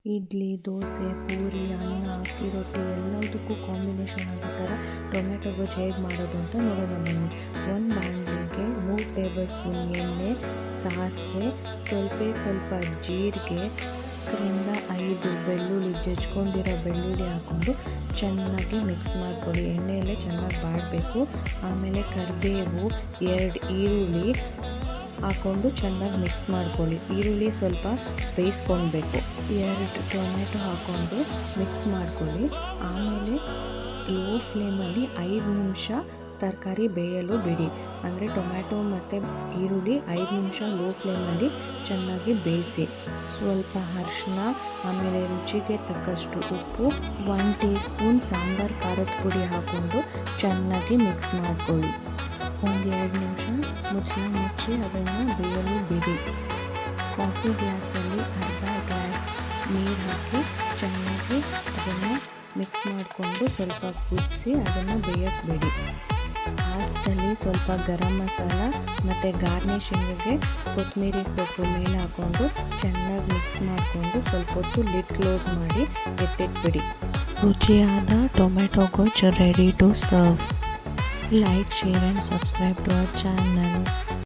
ಇಡ್ಲಿ, ದೋಸೆ, ಪೂರಿ, ಅನ್ನ, ಅಕ್ಕಿ ರೊಟ್ಟಿ ಎಲ್ಲದಕ್ಕೂ ಕಾಂಬಿನೇಷನ್ ಆಗೋ ಥರ ಟೊಮೆಟೊ ಗೊಜ್ಜು ಹೇಗೆ ಮಾಡೋದು ಅಂತ ನೋಡೋಣ ಬನ್ನಿ. ಒಂದು ಬಾಣಲೆಗೆ 3 ಟೇಬಲ್ ಸ್ಪೂನ್ ಎಣ್ಣೆ, ಸಾಸಿವೆ, ಸ್ವಲ್ಪ ಜೀರಿಗೆ, 4-5 ಬೆಳ್ಳುಳ್ಳಿ, ಜಜ್ಕೊಂಡಿರೋ ಬೆಳ್ಳುಳ್ಳಿ ಹಾಕ್ಕೊಂಡು ಚೆನ್ನಾಗಿ ಮಿಕ್ಸ್ ಮಾಡ್ಕೊಳ್ಳಿ. ಎಣ್ಣೆಯಲ್ಲೇ ಚೆನ್ನಾಗಿ ಬಾಡಬೇಕು. ಆಮೇಲೆ ಕರಿಬೇವು, 2 ಈರುಳ್ಳಿ ಹಾಕ್ಕೊಂಡು ಚೆನ್ನಾಗಿ ಮಿಕ್ಸ್ ಮಾಡ್ಕೊಳ್ಳಿ. ಈರುಳ್ಳಿ ಸ್ವಲ್ಪ ಬೇಯಿಸ್ಕೊಳ್ಬೇಕು. 2 ಟೊಮೆಟೊ ಹಾಕ್ಕೊಂಡು ಮಿಕ್ಸ್ ಮಾಡ್ಕೊಳ್ಳಿ. ಆಮೇಲೆ ಲೋ ಫ್ಲೇಮಲ್ಲಿ 5 ನಿಮಿಷ ತರಕಾರಿ ಬೇಯಲು ಬಿಡಿ. ಅಂದರೆ ಟೊಮ್ಯಾಟೊ ಮತ್ತು ಈರುಳ್ಳಿ 5 ನಿಮಿಷ ಲೋ ಫ್ಲೇಮಲ್ಲಿ ಚೆನ್ನಾಗಿ ಬೇಯಿಸಿ. ಸ್ವಲ್ಪ ಅರಿಶಿನ, ಆಮೇಲೆ ರುಚಿಗೆ ತಕ್ಕಷ್ಟು ಉಪ್ಪು, 1 ಟೀ ಸ್ಪೂನ್ ಸಾಂಬಾರು ಖಾರದ ಪುಡಿ ಹಾಕ್ಕೊಂಡು ಚೆನ್ನಾಗಿ ಮಿಕ್ಸ್ ಮಾಡ್ಕೊಳ್ಳಿ. ಒಂದು 2 ನಿಮಿಷ ಮುಚ್ಚಿ ಅದನ್ನು ಬೇಯಲು ಬಿಡಿ. ಕಾಫಿ ಗ್ಲಾಸಲ್ಲಿ ಅರ್ಧ ಗ್ಲಾಸ್ ನೀರು ಹಾಕಿ ಚೆನ್ನಾಗಿ ಅದನ್ನು ಮಿಕ್ಸ್ ಮಾಡಿಕೊಂಡು ಸ್ವಲ್ಪ ಕುದಿಸಿ ಅದನ್ನು ಬೇಯಕ್ಕೆ ಬಿಡಿ. ಲಾಸ್ಟಲ್ಲಿ ಸ್ವಲ್ಪ ಗರಂ ಮಸಾಲ ಮತ್ತು ಗಾರ್ನಿಷಿಂಗಿಗೆ ಕೊತ್ತಂಬರಿ ಸೊಪ್ಪು ಮೇಲೆ ಹಾಕ್ಕೊಂಡು ಚೆನ್ನಾಗಿ ಮಿಕ್ಸ್ ಮಾಡಿಕೊಂಡು ಸ್ವಲ್ಪ ಹೊತ್ತು ಲಿಡ್ ಕ್ಲೋಸ್ ಮಾಡಿ ಎತ್ತಿಟ್ಬಿಡಿ. ರುಚಿಯಾದ ಟೊಮೆಟೊ ಗೊಜ್ಜು ready to serve. Like, share and subscribe to our channel.